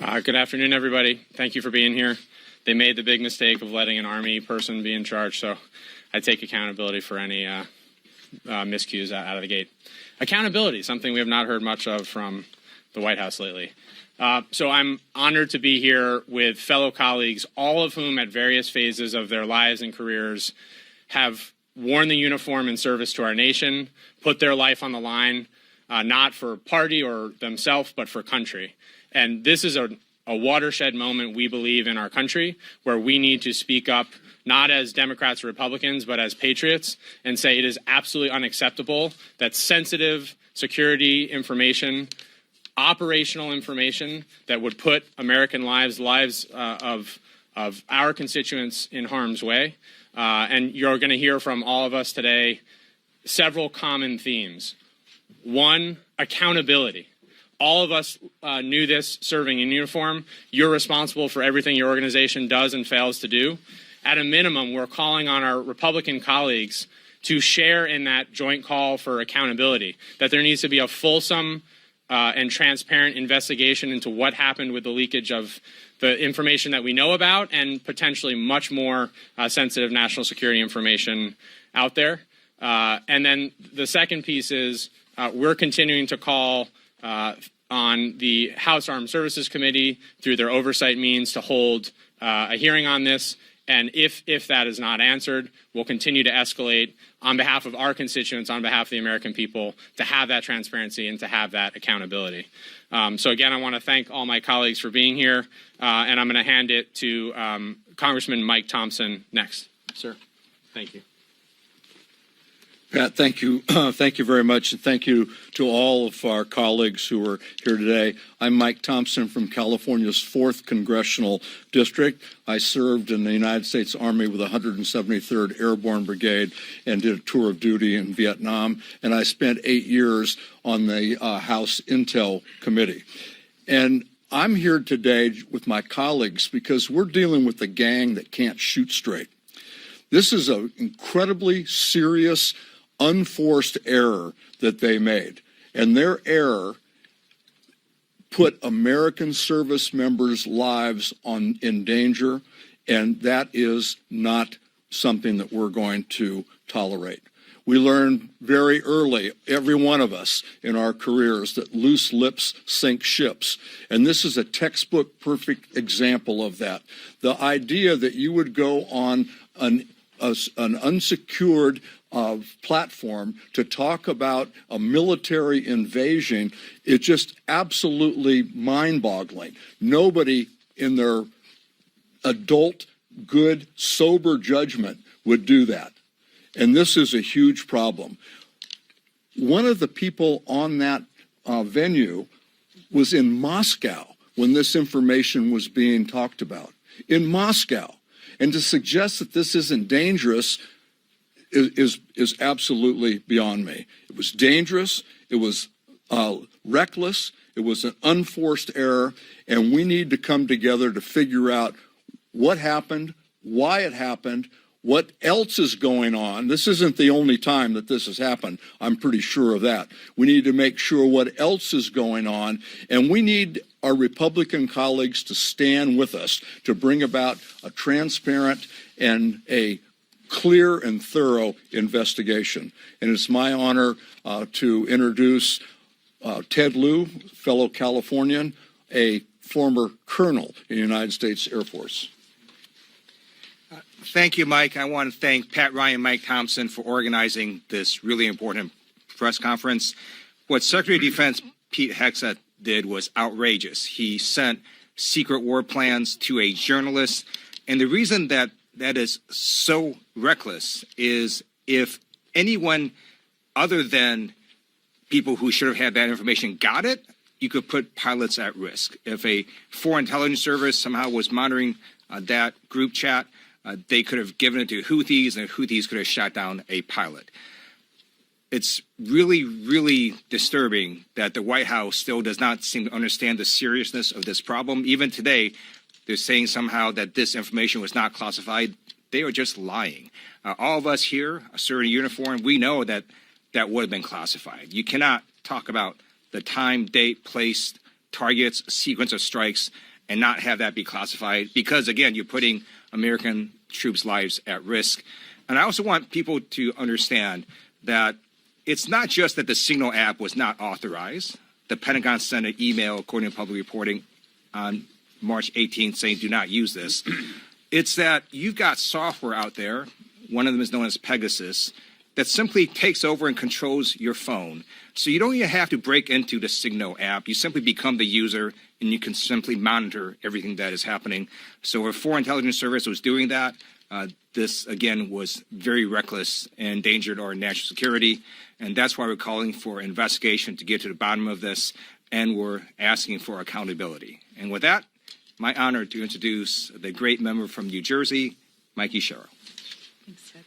Good afternoon, everybody. Thank you for being here. They made the big mistake of letting an Army person be in charge, so I take accountability for any miscues out of the gate. Accountability, something we have not heard much of from the White House lately. So I'm honored to be here with fellow colleagues, all of whom at various phases of their lives and careers have worn the uniform in service to our nation, put their life on the line, not for party or themselves, but for country. And this is a watershed moment, we believe, in our country, where we need to speak up, not as Democrats or Republicans, but as patriots, and say it is absolutely unacceptable that sensitive security information, operational information that would put American lives of our constituents in harm's way. And you're going to hear from all of us today several common themes. One, accountability. All of us knew this serving in uniform. You're responsible for everything your organization does and fails to do. At a minimum, we're calling on our Republican colleagues to share in that joint call for accountability, that there needs to be a fulsome and transparent investigation into what happened with the leakage of the information that we know about and potentially much more sensitive national security information out there. And then the second piece is we're continuing to call on the House Armed Services Committee through their oversight means to hold a hearing on this. And if that is not answered, we'll continue to escalate on behalf of our constituents, on behalf of the American people, to have that transparency and to have that accountability. So again, I want to thank all my colleagues for being here, and I'm going to hand it to Congressman Mike Thompson next. Sir, thank you. Pat, thank you. Thank you very much. And thank you to all of our colleagues who are here today. I'm Mike Thompson from California's 4th Congressional District. I served in the United States Army with the 173rd Airborne Brigade and did a tour of duty in Vietnam. And I spent 8 years on the House Intel Committee. And I'm here today with my colleagues because we're dealing with a gang that can't shoot straight. This is an incredibly serious unforced error that they made. And their error put American service members' lives in danger, and that is not something that we're going to tolerate. We learned very early, every one of us in our careers, that loose lips sink ships. And this is a textbook perfect example of that. The idea that you would go on an unsecured platform to talk about a military invasion is just absolutely mind-boggling. Nobody in their adult, good, sober judgment would do that. And this is a huge problem. One of the people on that venue was in Moscow when this information was being talked about. In Moscow. And to suggest that this isn't dangerous is absolutely beyond me. It was dangerous, it was reckless, it was an unforced error, and we need to come together to figure out what happened, why it happened, what else is going on. This isn't the only time that this has happened. I'm pretty sure of that. We need to make sure what else is going on, and we need our Republican colleagues to stand with us to bring about a transparent and a clear and thorough investigation. And it's my honor to introduce Ted Lieu, fellow Californian, a former colonel in the United States Air Force. Thank you, Mike. I want to thank Pat Ryan and Mike Thompson for organizing this really important press conference. What Secretary of Defense Pete Hegseth did was outrageous. He sent secret war plans to a journalist. And the reason that is so reckless is if anyone other than people who should have had that information got it, you could put pilots at risk. If a foreign intelligence service somehow was monitoring that group chat, they could have given it to Houthis, and Houthis could have shot down a pilot. It's really, really disturbing that the White House still does not seem to understand the seriousness of this problem. Even today, they're saying somehow that this information was not classified. They are just lying. All of us here, serving a uniform, we know that that would have been classified. You cannot talk about the time, date, place, targets, sequence of strikes, and not have that be classified because, again, you're putting American troops' lives at risk. And I also want people to understand that it's not just that the Signal app was not authorized. The Pentagon sent an email, according to public reporting, on March 18th saying do not use this. It's that you've got software out there, one of them is known as Pegasus, that simply takes over and controls your phone. So you don't even have to break into the Signal app. You simply become the user and you can simply monitor everything that is happening. So if Foreign Intelligence Service was doing that, this, again, was very reckless and endangered our national security. And that's why we're calling for investigation to get to the bottom of this, and we're asking for accountability. And with that, my honor to introduce the great member from New Jersey, Mikey Sherrill. Thanks, Ted.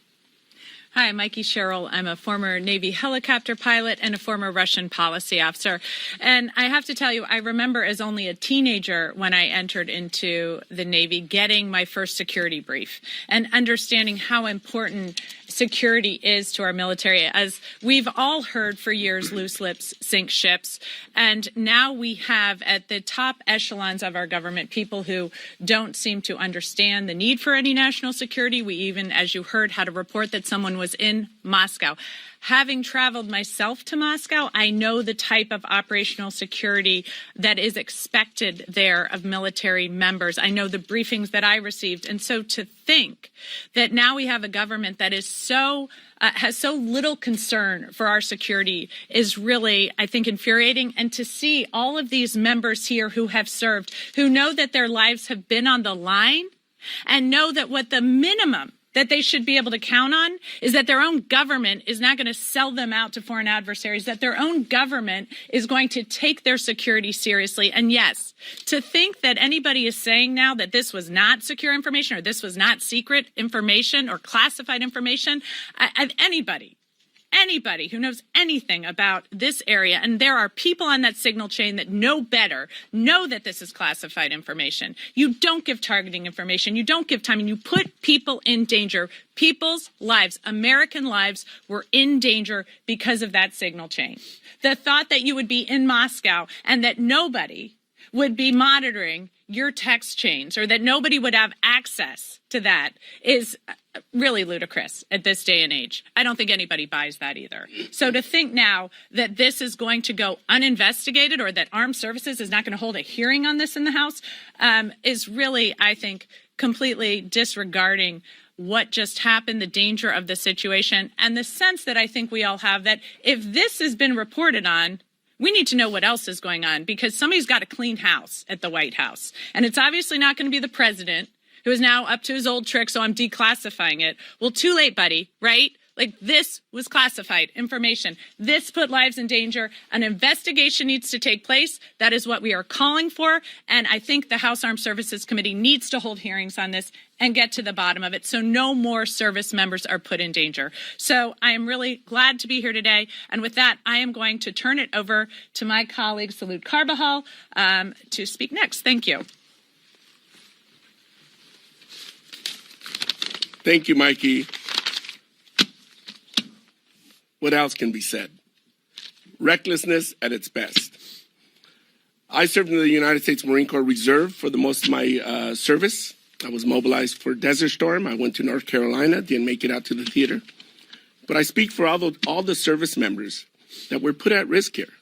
Hi, I'm Mikey Sherrill. I'm a former Navy helicopter pilot and a former Russian policy officer. And I have to tell you, I remember as only a teenager when I entered into the Navy getting my first security brief and understanding how important security is to our military. As we've all heard for years, loose lips sink ships. And now we have at the top echelons of our government people who don't seem to understand the need for any national security. We even, as you heard, had a report that someone was in Moscow. Having traveled myself to Moscow, I know the type of operational security that is expected there of military members. I know the briefings that I received. And so to think that now we have a government that is has so little concern for our security is really, I think, infuriating. And to see all of these members here who have served, who know that their lives have been on the line and know that what the minimum that they should be able to count on is that their own government is not going to sell them out to foreign adversaries, that their own government is going to take their security seriously. And yes, to think that anybody is saying now that this was not secure information or this was not secret information or classified information, anybody who knows anything about this area, and there are people on that signal chain that know better, know that this is classified information. You don't give targeting information. You don't give timing. You put people in danger. People's lives, American lives, were in danger because of that signal chain. The thought that you would be in Moscow and that nobody would be monitoring your text chains or that nobody would have access to that is really ludicrous at this day and age. I don't think anybody buys that either. So to think now that this is going to go uninvestigated or that Armed Services is not going to hold a hearing on this in the House is really, I think, completely disregarding what just happened, the danger of the situation, and the sense that I think we all have that if this has been reported on, we need to know what else is going on because somebody's got to clean house at the White House. And it's obviously not going to be the president who is now up to his old trick, so I'm declassifying it. Well, too late, buddy, right? Like, this was classified information. This put lives in danger. An investigation needs to take place. That is what we are calling for. And I think the House Armed Services Committee needs to hold hearings on this and get to the bottom of it so no more service members are put in danger. So I am really glad to be here today. And with that, I am going to turn it over to my colleague, Salud Carbajal, to speak next. Thank you. Thank you, Mikey. What else can be said? Recklessness at its best. I served in the United States Marine Corps Reserve for the most of my service. I was mobilized for Desert Storm. I went to North Carolina, didn't make it out to the theater. But I speak for all the service members that were put at risk here.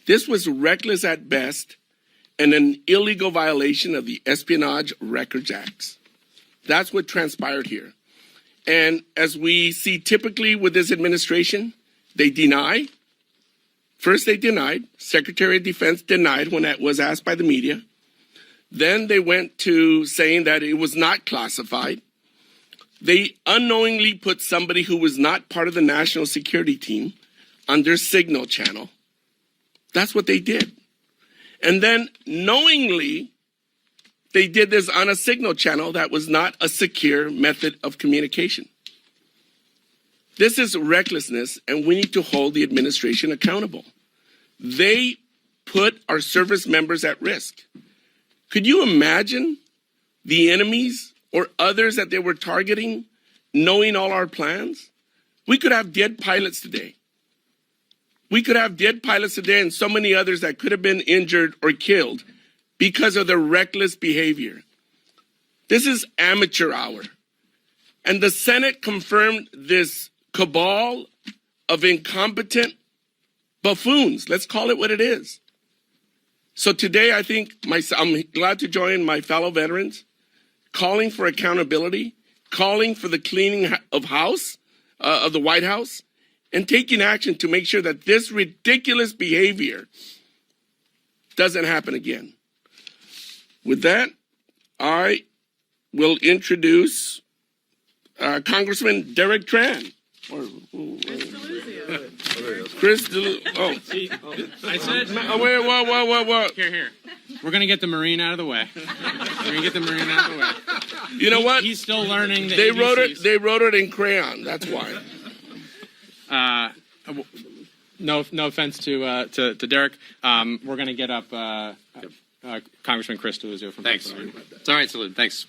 This was reckless at best and an illegal violation of the Espionage Records Acts. That's what transpired here. And as we see typically with this administration, they deny. First, they denied. Secretary of Defense denied when that was asked by the media. Then they went to saying that it was not classified. They unknowingly put somebody who was not part of the national security team on their signal channel. That's what they did. And then knowingly, they did this on a signal channel that was not a secure method of communication. This is recklessness, and we need to hold the administration accountable. They put our service members at risk. Could you imagine the enemies or others that they were targeting knowing all our plans? We could have dead pilots today. We could have dead pilots today and so many others that could have been injured or killed because of their reckless behavior. This is amateur hour. And the Senate confirmed this cabal of incompetent buffoons. Let's call it what it is. So today, I think I'm glad to join my fellow veterans, calling for accountability, calling for the cleaning of the White House, and taking action to make sure that this ridiculous behavior doesn't happen again. With that, I will introduce Congressman Derek Tran. Chris I said, wait. here. We're going to get the Marine out of the way. You know what? He's still learning the They ABCs. wrote it in crayon. That's why. No offense to Derek. We're going to get up Congressman Chris Deluzio from Thanks. Pennsylvania. It's all right, Salute. Thanks.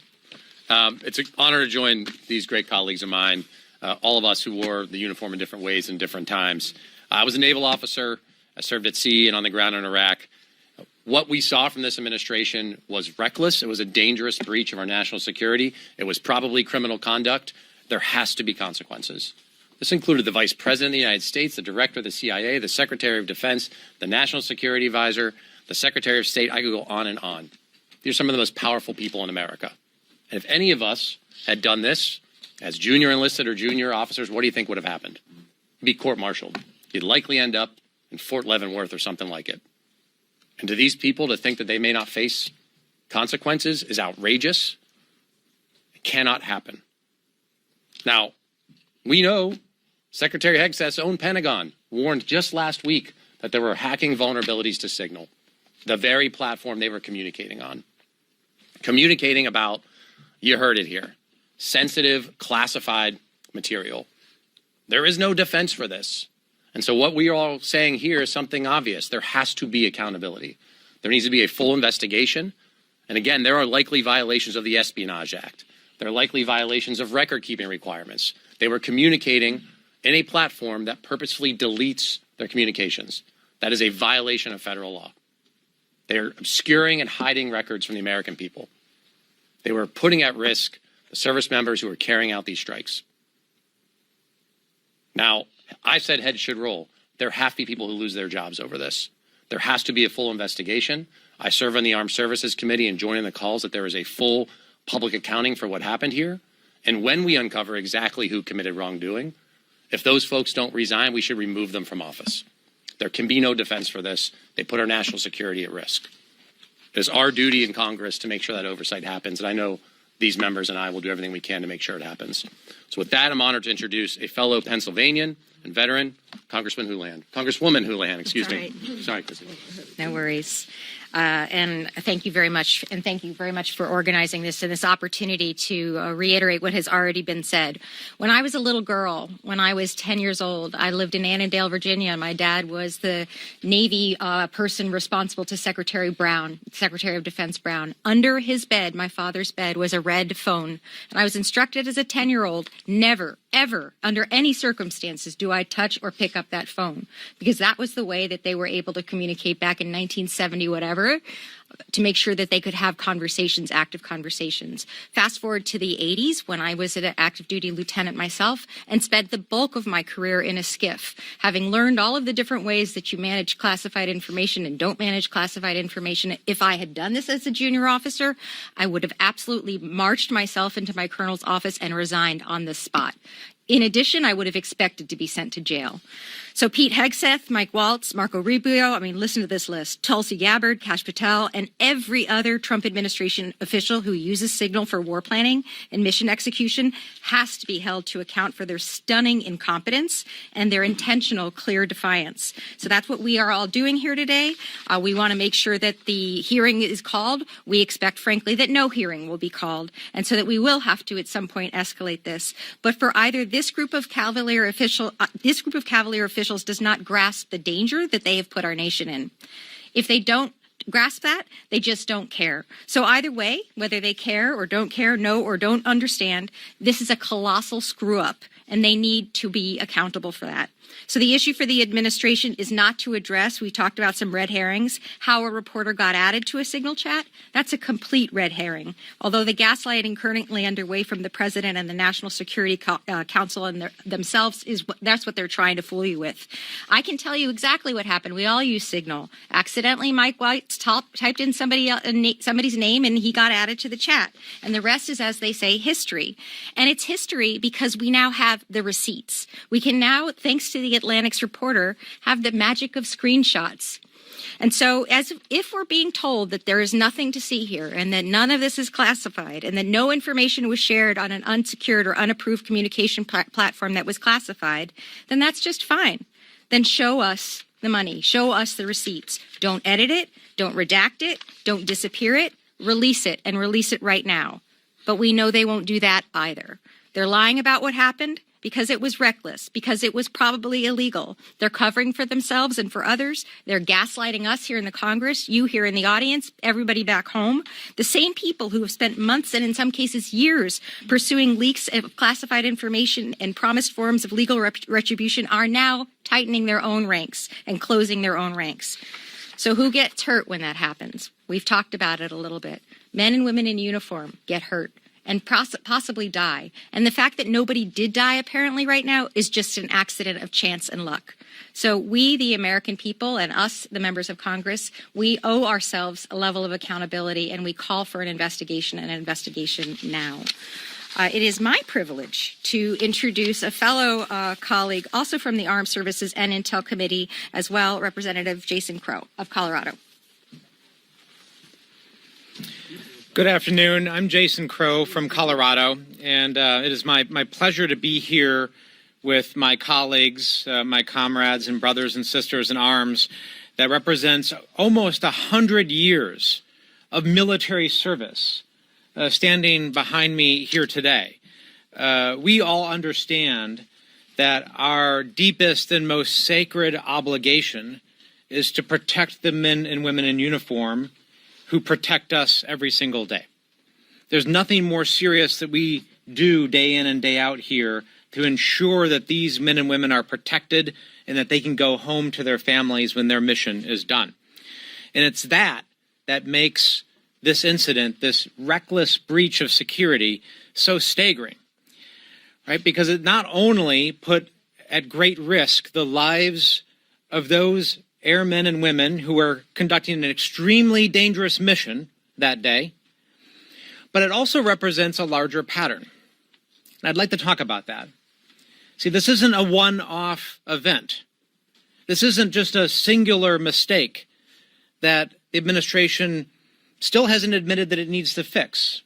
It's an honor to join these great colleagues of mine, all of us who wore the uniform in different ways and different times. I was a naval officer. I served at sea and on the ground in Iraq. What we saw from this administration was reckless. It was a dangerous breach of our national security. It was probably criminal conduct. There has to be consequences. This included the Vice President of the United States, the Director of the CIA, the Secretary of Defense, the National Security Advisor, the Secretary of State. I could go on and on. These are some of the most powerful people in America. And if any of us had done this as junior enlisted or junior officers, what do you think would have happened? You'd be court-martialed. You'd likely end up in Fort Leavenworth or something like it. And to these people, to think that they may not face consequences is outrageous. It cannot happen. Now, we know Secretary Hegseth's own Pentagon warned just last week that there were hacking vulnerabilities to Signal, the very platform they were communicating on. Communicating about, you heard it here, sensitive, classified material. There is no defense for this. And so what we are all saying here is something obvious. There has to be accountability. There needs to be a full investigation. And again, there are likely violations of the Espionage Act. There are likely violations of record-keeping requirements. They were communicating in a platform that purposefully deletes their communications. That is a violation of federal law. They are obscuring and hiding records from the American people. They were putting at risk the service members who were carrying out these strikes. Now, I said heads should roll. There have to be people who lose their jobs over this. There has to be a full investigation. I serve on the Armed Services Committee and join in the calls that there is a full public accounting for what happened here. And when we uncover exactly who committed wrongdoing, if those folks don't resign, we should remove them from office. There can be no defense for this. They put our national security at risk. It is our duty in Congress to make sure that oversight happens. And I know these members and I will do everything we can to make sure it happens. So with that, I'm honored to introduce a fellow Pennsylvanian and veteran, Congresswoman Houlihan, excuse me. Right. Sorry, Chrissy. No worries. And thank you very much. And thank you very much for organizing this and this opportunity to reiterate what has already been said. When I was a little girl, when I was 10 years old, I lived in Annandale, Virginia. My dad was the Navy person responsible to Secretary Brown, Secretary of Defense Brown. Under his bed, my father's bed, was a red phone. And I was instructed as a 10-year-old, never, ever, under any circumstances, do I touch or pick up that phone. Because that was the way that they were able to communicate back in 1970, whatever, to make sure that they could have conversations, active conversations. Fast forward to the 80s when I was an active duty lieutenant myself and spent the bulk of my career in a skiff, having learned all of the different ways that you manage classified information and don't manage classified information. If I had done this as a junior officer, I would have absolutely marched myself into my colonel's office and resigned on the spot. In addition, I would have expected to be sent to jail. So Pete Hegseth, Mike Waltz, Marco Rubio, listen to this list. Tulsi Gabbard, Kash Patel, and every other Trump administration official who uses Signal for war planning and mission execution has to be held to account for their stunning incompetence and their intentional clear defiance. So that's what we are all doing here today. We want to make sure that the hearing is called. We expect, frankly, that no hearing will be called, and so that we will have to at some point escalate this. But for either this group of Cavalier officials does not grasp the danger that they have put our nation in. If they don't grasp that, they just don't care. So either way, whether they care or don't care, know or don't understand, this is a colossal screw up, and they need to be accountable for that. So the issue for the administration is not to address, we talked about some red herrings, how a reporter got added to a Signal chat. That's a complete red herring. Although the gaslighting currently underway from the president and the National Security Council and themselves that's what they're trying to fool you with. I can tell you exactly what happened. We all use Signal. Accidentally, Mike White typed in somebody's name and he got added to the chat. And the rest is, as they say, history. And it's history because we now have the receipts. We can now, thanks to the Atlantic's reporter, have the magic of screenshots. And so as if we're being told that there is nothing to see here and that none of this is classified and that no information was shared on an unsecured or unapproved communication platform that was classified, then that's just fine. Then show us the money. Show us the receipts. Don't edit it. Don't redact it. Don't disappear it. Release it, and release it right now. But we know they won't do that either. They're lying about what happened because it was reckless, because it was probably illegal. They're covering for themselves and for others. They're gaslighting us here in the Congress, you here in the audience, everybody back home. The same people who have spent months and in some cases years pursuing leaks of classified information and promised forms of legal retribution are now tightening their own ranks and closing their own ranks. So who gets hurt when that happens? We've talked about it a little bit. Men and women in uniform get hurt and possibly die. And the fact that nobody did die apparently right now is just an accident of chance and luck. So we, the American people, and us, the members of Congress, we owe ourselves a level of accountability, and we call for an investigation and an investigation now. It is my privilege to introduce a fellow colleague, also from the Armed Services and Intel Committee as well, Representative Jason Crow of Colorado. Good afternoon. I'm Jason Crow from Colorado, and it is my pleasure to be here with my colleagues, my comrades and brothers and sisters in arms that represents almost 100 years of military service standing behind me here today. We all understand that our deepest and most sacred obligation is to protect the men and women in uniform who protect us every single day. There's nothing more serious that we do day in and day out here to ensure that these men and women are protected and that they can go home to their families when their mission is done. And it's that makes this incident, this reckless breach of security, so staggering, right? Because it not only put at great risk the lives of those airmen and women who were conducting an extremely dangerous mission that day, but it also represents a larger pattern. And I'd like to talk about that. See, this isn't a one-off event. This isn't just a singular mistake that the administration still hasn't admitted that it needs to fix.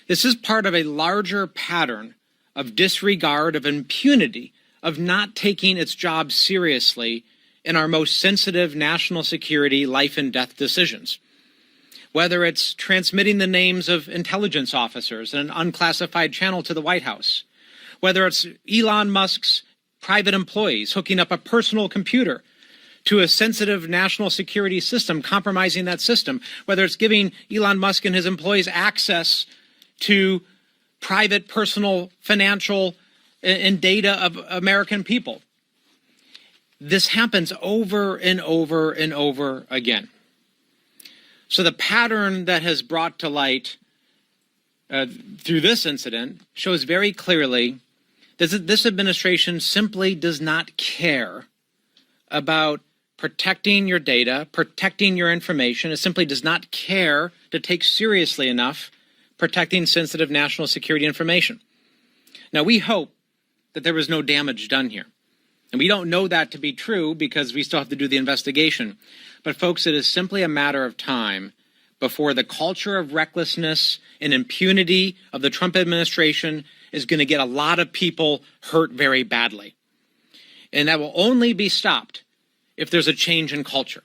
This is part of a larger pattern of disregard, of impunity, of not taking its job seriously in our most sensitive national security life and death decisions. Whether it's transmitting the names of intelligence officers in an unclassified channel to the White House, whether it's Elon Musk's private employees hooking up a personal computer to a sensitive national security system, compromising that system, whether it's giving Elon Musk and his employees access to private, personal, financial, and data of American people. This happens over and over and over again. So the pattern that has brought to light through this incident shows very clearly that this administration simply does not care about protecting your data, protecting your information. It simply does not care to take seriously enough protecting sensitive national security information. Now, we hope that there was no damage done here. And we don't know that to be true because we still have to do the investigation. But folks, it is simply a matter of time before the culture of recklessness and impunity of the Trump administration is going to get a lot of people hurt very badly. And that will only be stopped if there's a change in culture.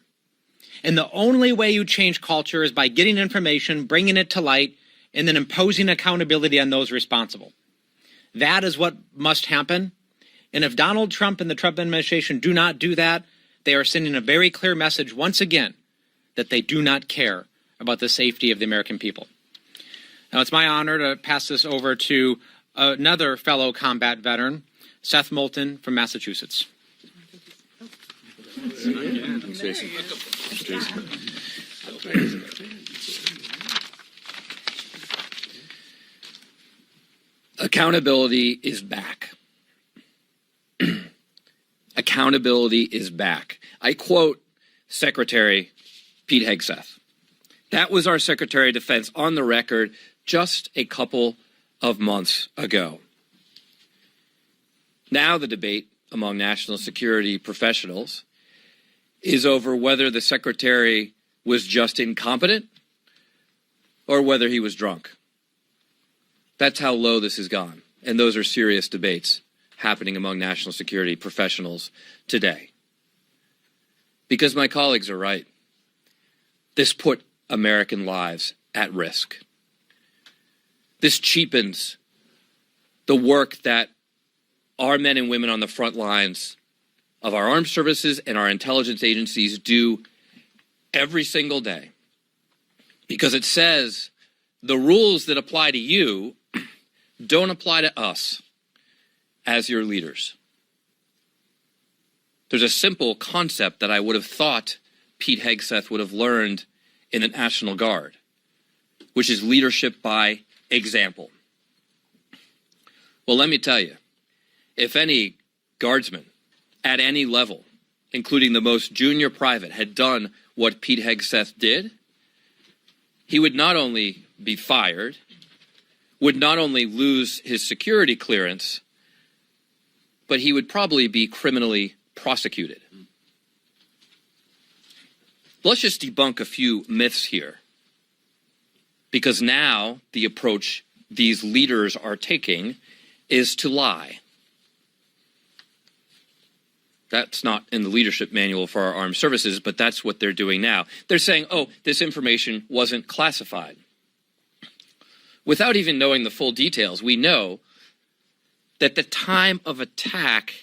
And the only way you change culture is by getting information, bringing it to light, and then imposing accountability on those responsible. That is what must happen. And if Donald Trump and the Trump administration do not do that, they are sending a very clear message once again that they do not care about the safety of the American people. Now, it's my honor to pass this over to another fellow combat veteran, Seth Moulton from Massachusetts. Accountability is back. Accountability is back. I quote Secretary Pete Hegseth. That was our Secretary of Defense on the record just a couple of months ago. Now the debate among national security professionals is over whether the Secretary was just incompetent or whether he was drunk. That's how low this has gone. And those are serious debates happening among national security professionals today. Because my colleagues are right. This put American lives at risk. This cheapens the work that our men and women on the front lines of our armed services and our intelligence agencies do every single day. Because it says the rules that apply to you don't apply to us as your leaders. There's a simple concept that I would have thought Pete Hegseth would have learned in the National Guard, which is leadership by example. Well, let me tell you, if any guardsman at any level, including the most junior private, had done what Pete Hegseth did, he would not only be fired, would not only lose his security clearance, but he would probably be criminally prosecuted. Let's just debunk a few myths here, because now the approach these leaders are taking is to lie. That's not in the leadership manual for our armed services, but that's what they're doing now. They're saying, oh, this information wasn't classified. Without even knowing the full details, we know that the time of attack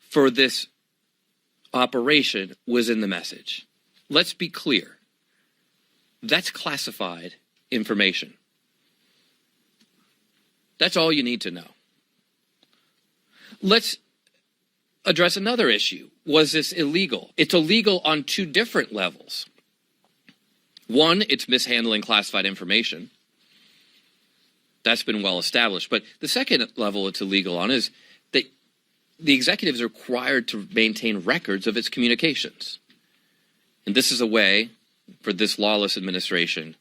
for this operation was in the message. Let's be clear. That's classified information. That's all you need to know. Let's address another issue. Was this illegal? It's illegal on two different levels. One, it's mishandling classified information. That's been well established. But the second level it's illegal on is that the executive is required to maintain records of its communications. And this is a way for this lawless administration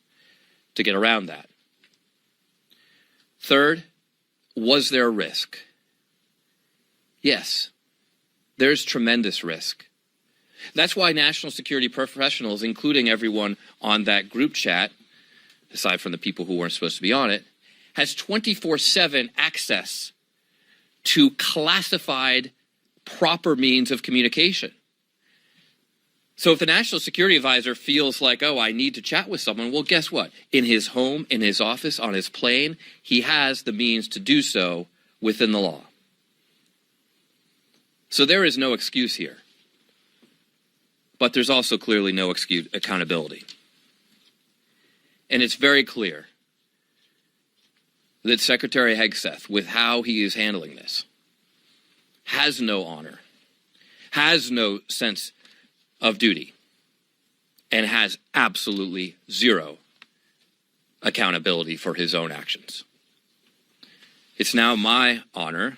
to get around that. Third, was there a risk? Yes, there's tremendous risk. That's why national security professionals, including everyone on that group chat, aside from the people who weren't supposed to be on it, has 24/7 access to classified proper means of communication. So if the national security advisor feels like, oh, I need to chat with someone, well, guess what? In his home, in his office, on his plane, he has the means to do so within the law. So there is no excuse here. But there's also clearly no excuse accountability. And it's very clear that Secretary Hegseth, with how he is handling this, has no honor, has no sense of duty, and has absolutely zero accountability for his own actions. It's now my honor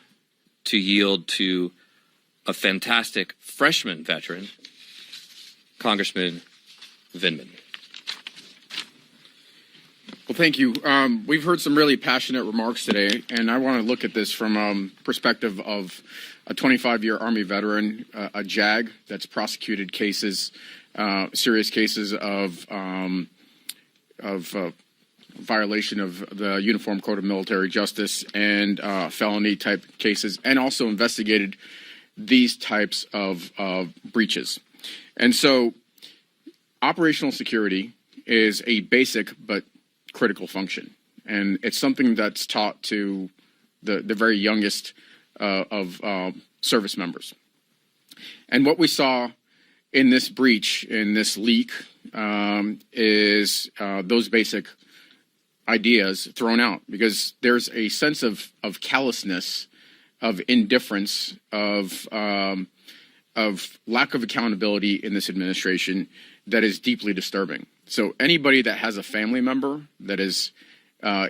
to yield to a fantastic freshman veteran, Congressman Vindman. Well, thank you. We've heard some really passionate remarks today, and I want to look at this from perspective of a 25-year Army veteran, a JAG that's prosecuted cases, serious cases of violation of the Uniform Code of Military Justice and felony type cases, and also investigated these types of breaches. And so operational security is a basic but critical function. And it's something that's taught to the very youngest of service members. And what we saw in this breach, in this leak, is those basic ideas thrown out, because there's a sense of callousness, of indifference, of of lack of accountability in this administration that is deeply disturbing. So anybody that has a family member that is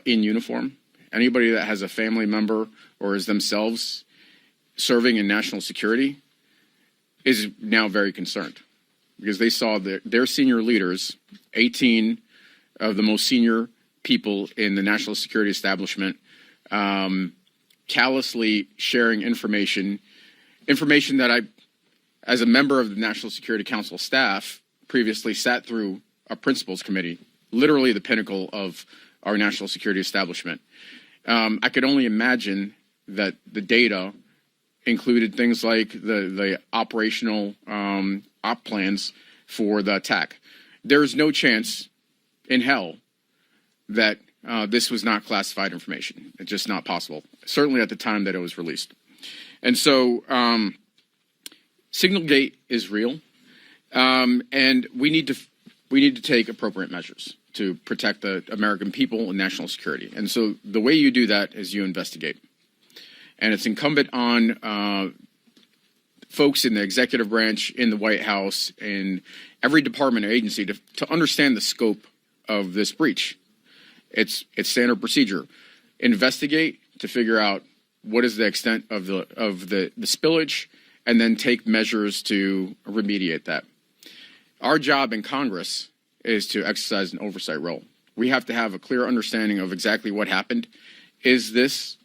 in uniform, anybody that has a family member or is themselves serving in national security is now very concerned because they saw their senior leaders, 18 of the most senior people in the national security establishment, callously sharing information that I, as a member of the National Security Council staff, previously sat through a principals committee, literally the pinnacle of our national security establishment. I could only imagine that the data included things like the operational op plans for the attack. There is no chance in hell that this was not classified information. It's just not possible, certainly at the time that it was released. And so Signalgate is real, and we need to take appropriate measures to protect the American people and national security. And so the way you do that is you investigate. And it's incumbent on folks in the executive branch, in the White House, in every department or agency to understand the scope of this breach. It's standard procedure. Investigate to figure out what is the extent of the spillage, and then take measures to remediate that. Our job in Congress is to exercise an oversight role. We have to have a clear understanding of exactly what happened. Is this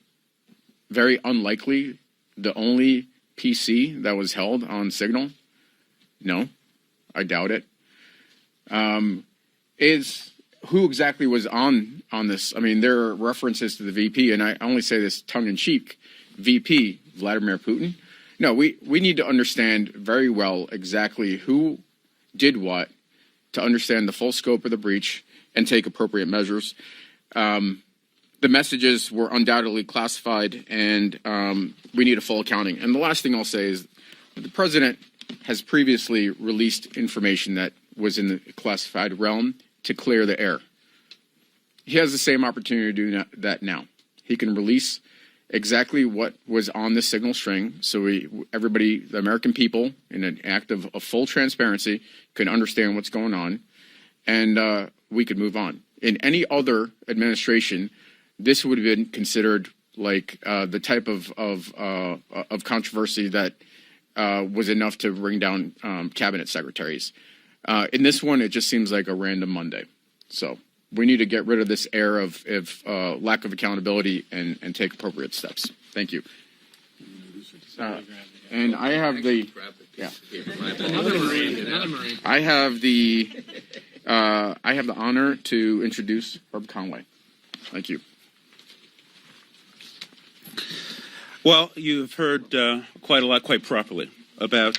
very unlikely the only PC that was held on Signal? No, I doubt it. Who exactly was on this? I mean, there are references to the VP, and I only say this tongue-in-cheek. VP, Vladimir Putin? No, we need to understand very well exactly who did what to understand the full scope of the breach and take appropriate measures. The messages were undoubtedly classified, and we need a full accounting. And the last thing I'll say is the president has previously released information that was in the classified realm to clear the air. He has the same opportunity to do that now. He can release exactly what was on the signal string so everybody, the American people, in an act of full transparency, can understand what's going on, and we could move on. In any other administration, this would have been considered like the type of controversy that was enough to bring down cabinet secretaries. In this one, it just seems like a random Monday. So we need to get rid of this air of lack of accountability and take appropriate steps. Thank you. And I have the I have the honor to introduce Herb Conway. Thank you. Well, you've heard quite a lot, quite properly, about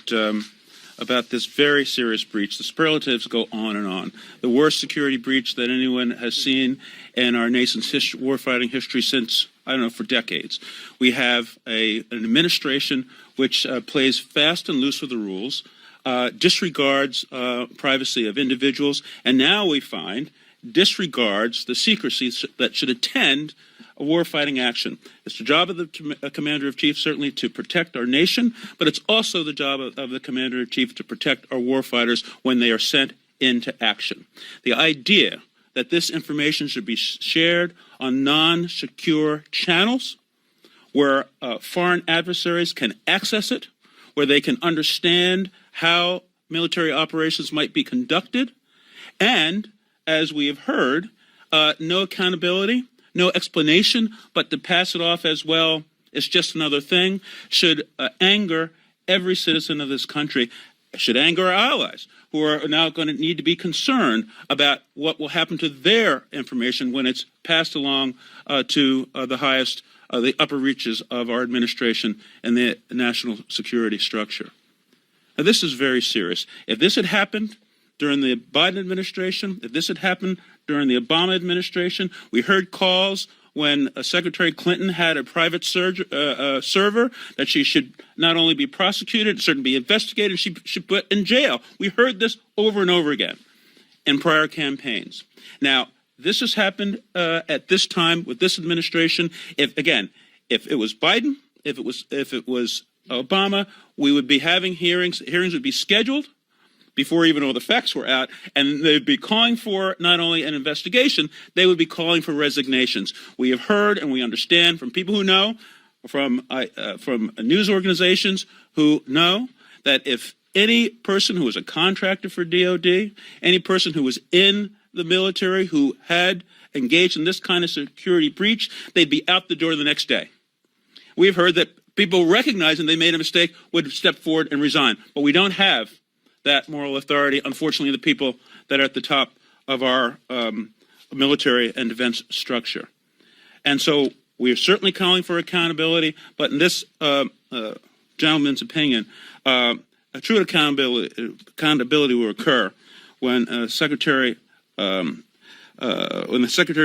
this very serious breach. The superlatives go on and on. The worst security breach that anyone has seen in our nation's warfighting history since, I don't know, for decades. We have an administration which plays fast and loose with the rules, disregards privacy of individuals, and now we find disregards the secrecy that should attend a warfighting action. It's the job of the Commander-in-Chief, certainly, to protect our nation, but it's also the job of the Commander-in-Chief to protect our warfighters when they are sent into action. The idea that this information should be shared on non-secure channels where foreign adversaries can access it, where they can understand how military operations might be conducted, and, as we have heard, no accountability, no explanation, but to pass it off as, well, it's just another thing, should anger every citizen of this country, should anger our allies, who are now going to need to be concerned about what will happen to their information when it's passed along to the highest, the upper reaches of our administration and the national security structure. Now, this is very serious. If this had happened during the Biden administration, if this had happened during the Obama administration, we heard calls when Secretary Clinton had a private server that she should not only be prosecuted, certainly be investigated, she should put in jail. We heard this over and over again in prior campaigns. Now, this has happened at this time with this administration. If it was Biden, if it was Obama, we would be having hearings. Hearings would be scheduled before even all the facts were out, and they'd be calling for not only an investigation, they would be calling for resignations. We have heard and we understand from people who know, from news organizations who know, that if any person who was a contractor for DOD, any person who was in the military who had engaged in this kind of security breach, they'd be out the door the next day. We've heard that people recognizing they made a mistake would step forward and resign, but we don't have that moral authority, unfortunately, the people that are at the top of our military and defense structure. And so we are certainly calling for accountability, but in this gentleman's opinion, a true accountability will occur when the Secretary of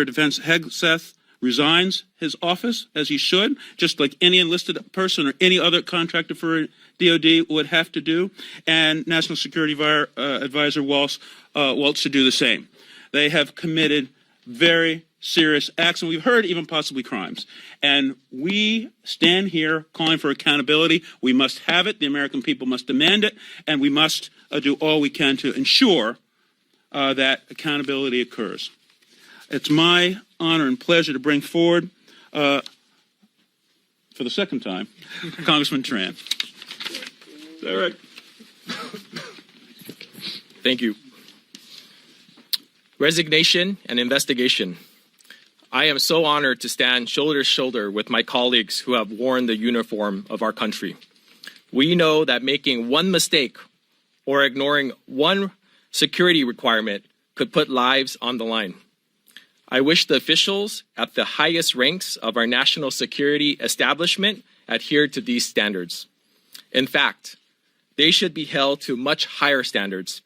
Defense Hegseth resigns his office, as he should, just like any enlisted person or any other contractor for DOD would have to do, and National Security Advisor Waltz should do the same. They have committed very serious acts, and we've heard even possibly crimes. And we stand here calling for accountability. We must have it. The American people must demand it, and we must do all we can to ensure that accountability occurs. It's my honor and pleasure to bring forward, for the second time, Congressman Tran. Is that right? Thank you. Resignation and investigation. I am so honored to stand shoulder to shoulder with my colleagues who have worn the uniform of our country. We know that making one mistake or ignoring one security requirement could put lives on the line. I wish the officials at the highest ranks of our national security establishment adhered to these standards. In fact, they should be held to much higher standards.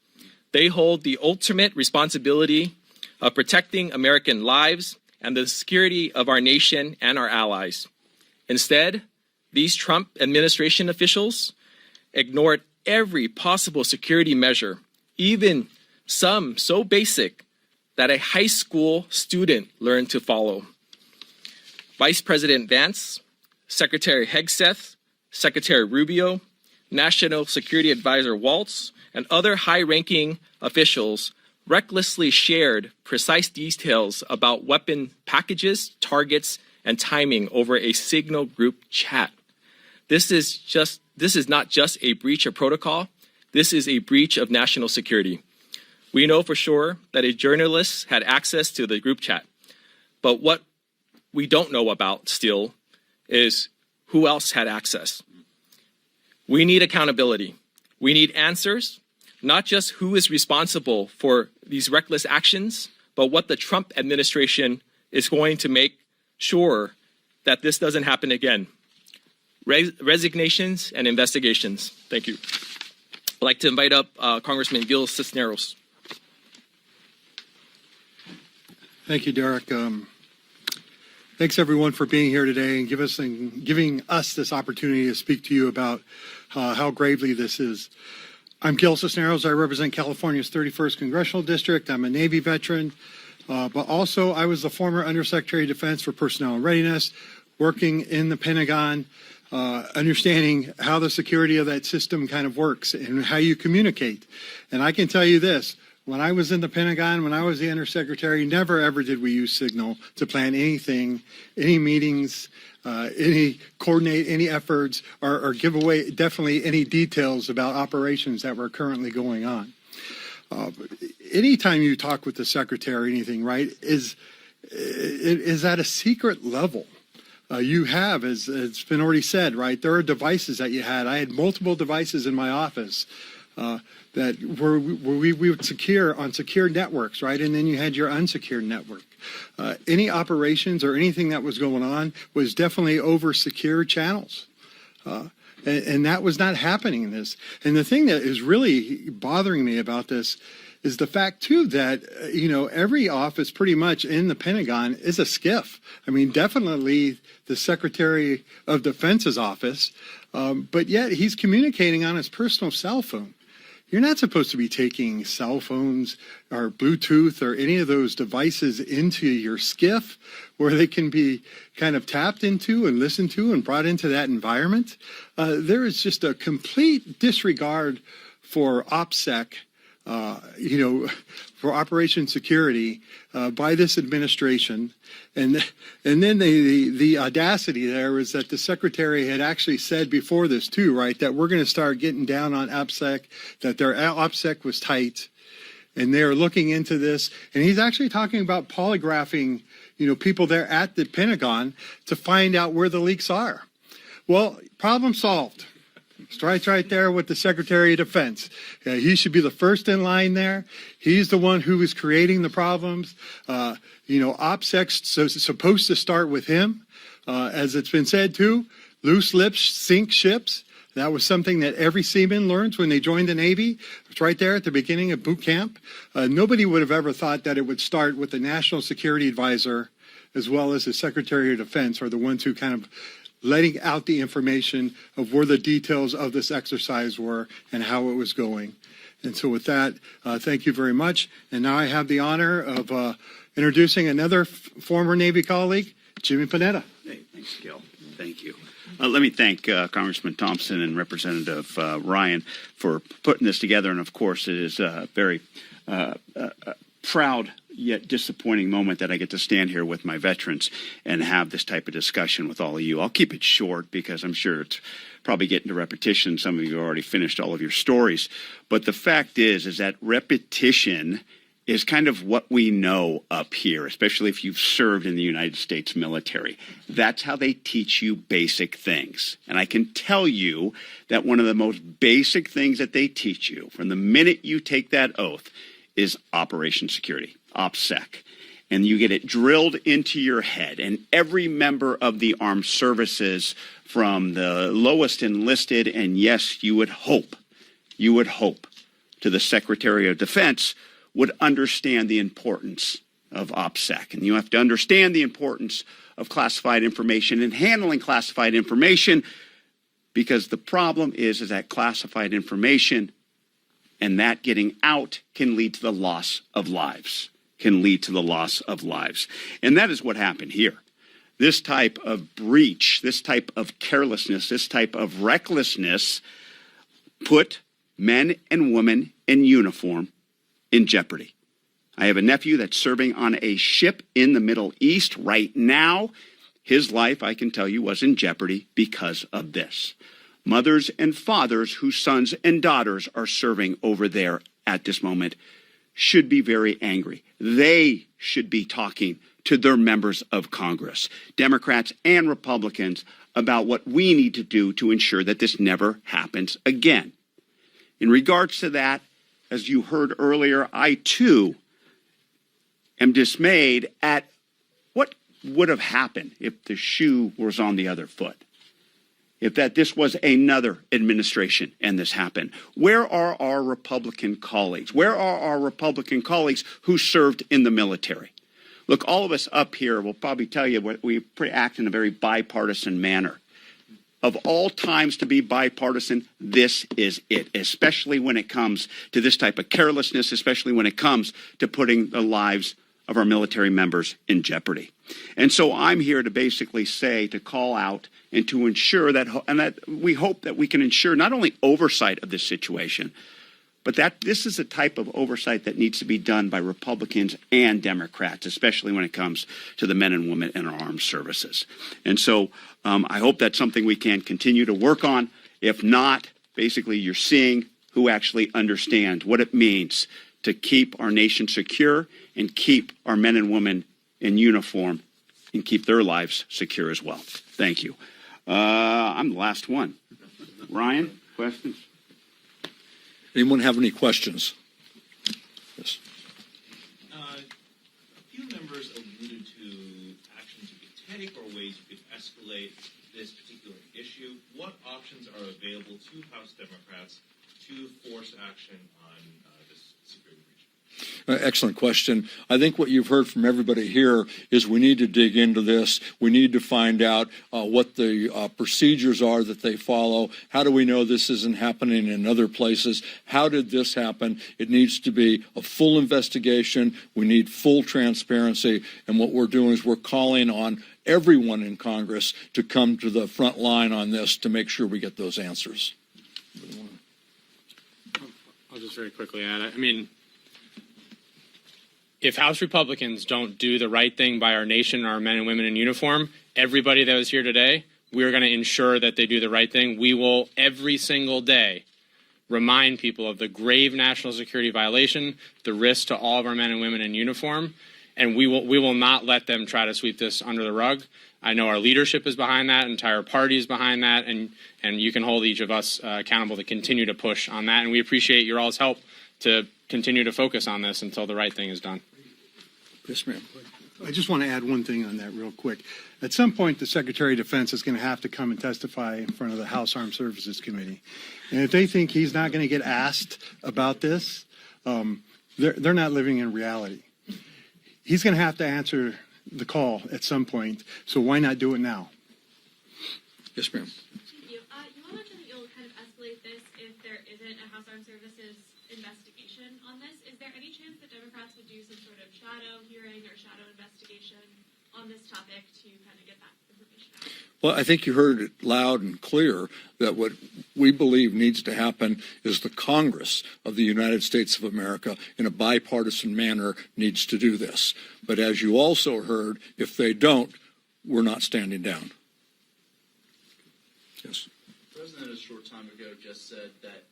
They hold the ultimate responsibility of protecting American lives and the security of our nation and our allies. Instead, these Trump administration officials ignored every possible security measure, even some so basic that a high school student learned to follow. Vice President Vance, Secretary Hegseth, Secretary Rubio, National Security Advisor Waltz, and other high-ranking officials recklessly shared precise details about weapon packages, targets, and timing over a Signal group chat. This is not just a breach of protocol. This is a breach of national security. We know for sure that a journalist had access to the group chat. But what we don't know about still is who else had access. We need accountability. We need answers, not just who is responsible for these reckless actions, but what the Trump administration is going to make sure that this doesn't happen again. Resignations and investigations. Thank you. I'd like to invite up Congressman Gil Cisneros. Thank you, Derek. Thanks, everyone, for being here today and giving us this opportunity to speak to you about how gravely this is. I'm Gil Cisneros. I represent California's 31st Congressional District. I'm a Navy veteran, but also I was the former Undersecretary of Defense for Personnel and Readiness, working in the Pentagon, understanding how the security of that system kind of works and how you communicate. And I can tell you this. When I was in the Pentagon, when I was the Undersecretary, never ever did we use Signal to plan anything, any meetings, coordinate any efforts, or give away definitely any details about operations that were currently going on. Anytime you talk with the Secretary or anything, right, is at a secret level. You have, as it's been already said, right, there are devices that you had. I had multiple devices in my office. That we would secure on secure networks, right? And then you had your unsecured network. Any operations or anything that was going on was definitely over secure channels. And that was not happening in this. And the thing that is really bothering me about this is the fact, too, that, every office pretty much in the Pentagon is a SCIF. I mean, definitely the Secretary of Defense's office, but yet he's communicating on his personal cell phone. You're not supposed to be taking cell phones or Bluetooth or any of those devices into your skiff where they can be kind of tapped into and listened to and brought into that environment. There is just a complete disregard for OPSEC, for Operation Security by this administration. And then the audacity there is that the secretary had actually said before this too, right, that we're going to start getting down on OPSEC, that their OPSEC was tight, and they're looking into this. And he's actually talking about polygraphing, people there at the Pentagon to find out where the leaks are. Well, problem solved. Starts right there with the Secretary of Defense. He should be the first in line there. He's the one who is creating the problems. OPSEC's supposed to start with him. As it's been said too, loose lips sink ships. That was something that every seaman learns when they joined the Navy. It's right there at the beginning of boot camp. Nobody would have ever thought that it would start with the National Security Advisor as well as the Secretary of Defense are the ones who kind of letting out the information of where the details of this exercise were and how it was going. And so with that, thank you very much. And now I have the honor of introducing another former Navy colleague, Jimmy Panetta. Hey, thanks, Gil. Thank you. Let me thank Congressman Thompson and Representative Ryan for putting this together. And of course, it is a very proud yet disappointing moment that I get to stand here with my veterans and have this type of discussion with all of you. I'll keep it short because I'm sure it's probably getting to repetition. Some of you already finished all of your stories. But the fact is that repetition is kind of what we know up here, especially if you've served in the United States military. That's how they teach you basic things. And I can tell you that one of the most basic things that they teach you from the minute you take that oath is Operation Security, OPSEC. And you get it drilled into your head. And every member of the armed services, from the lowest enlisted, and yes, you would hope, to the Secretary of Defense, would understand the importance of OPSEC. And you have to understand the importance of classified information and handling classified information, because the problem is that classified information and that getting out can lead to the loss of lives, And that is what happened here. This type of breach, this type of carelessness, this type of recklessness put men and women in uniform in jeopardy. I have a nephew that's serving on a ship in the Middle East right now. His life, I can tell you, was in jeopardy because of this. Mothers and fathers whose sons and daughters are serving over there at this moment should be very angry. They should be talking to their members of Congress, Democrats and Republicans, about what we need to do to ensure that this never happens again. In regards to that, as you heard earlier, I too am dismayed at what would have happened if the shoe was on the other foot. If this was another administration and this happened. Where are our Republican colleagues? Where are our Republican colleagues who served in the military? Look, all of us up here will probably tell you we act in a very bipartisan manner. Of all times to be bipartisan, this is it, especially when it comes to this type of carelessness, especially when it comes to putting the lives of our military members in jeopardy. And so I'm here to basically say, to call out and to ensure that we hope that we can ensure not only oversight of this situation, but that this is the type of oversight that needs to be done by Republicans and Democrats, especially when it comes to the men and women in our armed services. And so I hope that's something we can continue to work on. If not, basically you're seeing who actually understands what it means to keep our nation secure and keep our men and women in uniform and keep their lives secure as well. Thank you. I'm the last one. Ryan, questions? Anyone have any questions? Yes. A few members alluded to actions you could take or ways you could escalate this particular issue. What options are available to House Democrats to force action on this security breach? Excellent question. I think what you've heard from everybody here is we need to dig into this. We need to find out what the procedures are that they follow. How do we know this isn't happening in other places? How did this happen? It needs to be a full investigation. We need full transparency. And what we're doing is we're calling on everyone in Congress to come to the front line on this to make sure we get those answers. I'll just very quickly add, I mean, if House Republicans don't do the right thing by our nation, our men and women in uniform, everybody that was here today, we're going to ensure that they do the right thing. We will every single day remind people of the grave national security violation, the risk to all of our men and women in uniform, and we will not let them try to sweep this under the rug. I know our leadership is behind that, entire party is behind that, and you can hold each of us accountable to continue to push on that. And we appreciate your all's help to continue to focus on this until the right thing is done. Yes, ma'am. I just want to add one thing on that real quick. At some point, the Secretary of Defense is going to have to come and testify in front of the House Armed Services Committee. And if they think he's not going to get asked about this, they're not living in reality. He's going to have to answer the call at some point, so why not do it now? Yes, ma'am. Thank you. You all mentioned that you'll kind of escalate this if there isn't a House Armed Services investigation on this. Is there any chance that Democrats would do some sort of shadow hearing or shadow investigation on this topic to kind of get that information out? Well, I think you heard it loud and clear that what we believe needs to happen is the Congress of the United States of America, in a bipartisan manner, needs to do this. But as you also heard, if they don't, we're not standing down. Yes. The President a short time ago just said that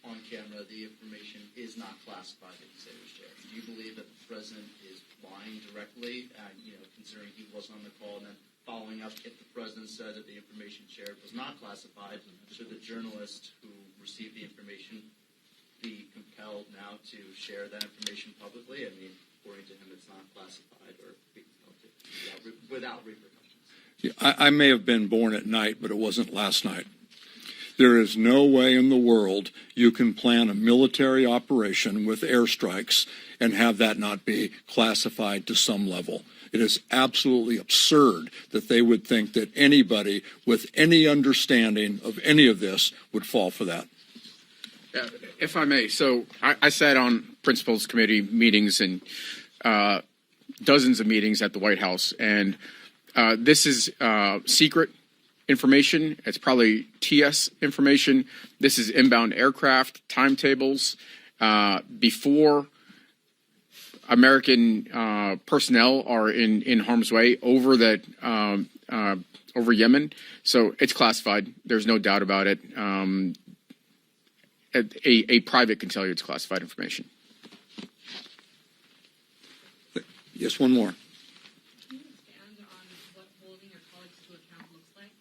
on camera the information is not classified that he said it was shared. Do you believe that the President is lying directly, considering he wasn't on the call, and then following up, if the President said that the information shared was not classified, should the journalist who received the information be compelled now to share that information publicly? I mean, according to him, it's not classified, or be compelled to without repercussions. Yeah, I may have been born at night, but it wasn't last night. There is no way in the world you can plan a military operation with airstrikes and have that not be classified to some level. It is absolutely absurd that they would think that anybody with any understanding of any of this would fall for that. If I may, so I sat on Principals Committee meetings and dozens of meetings at the White House, and this is secret information. It's probably TS information. This is inbound aircraft timetables before American personnel are in harm's way over Yemen. So it's classified. There's no doubt about it. A private can tell you it's classified information. Yes, one more. Can you expand on what holding your colleagues to account looks like?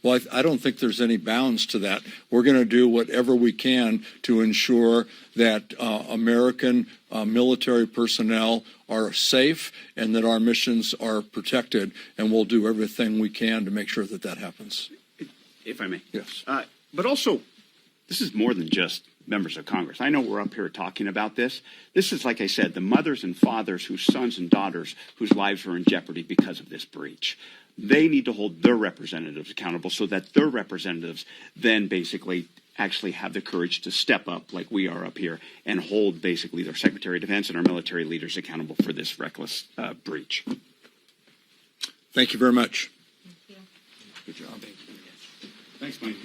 Well, I don't think there's any bounds to that. We're going to do whatever we can to ensure that American military personnel are safe and that our missions are protected, and we'll do everything we can to make sure that that happens. If I may. Yes. But also, this is more than just members of Congress. I know we're up here talking about this. This is, like I said, the mothers and fathers whose sons and daughters whose lives are in jeopardy because of this breach. They need to hold their representatives accountable so that their representatives then basically actually have the courage to step up like we are up here and hold basically their Secretary of Defense and our military leaders accountable for this reckless breach. Thank you very much. Thank you. Good job. Thanks, Mike.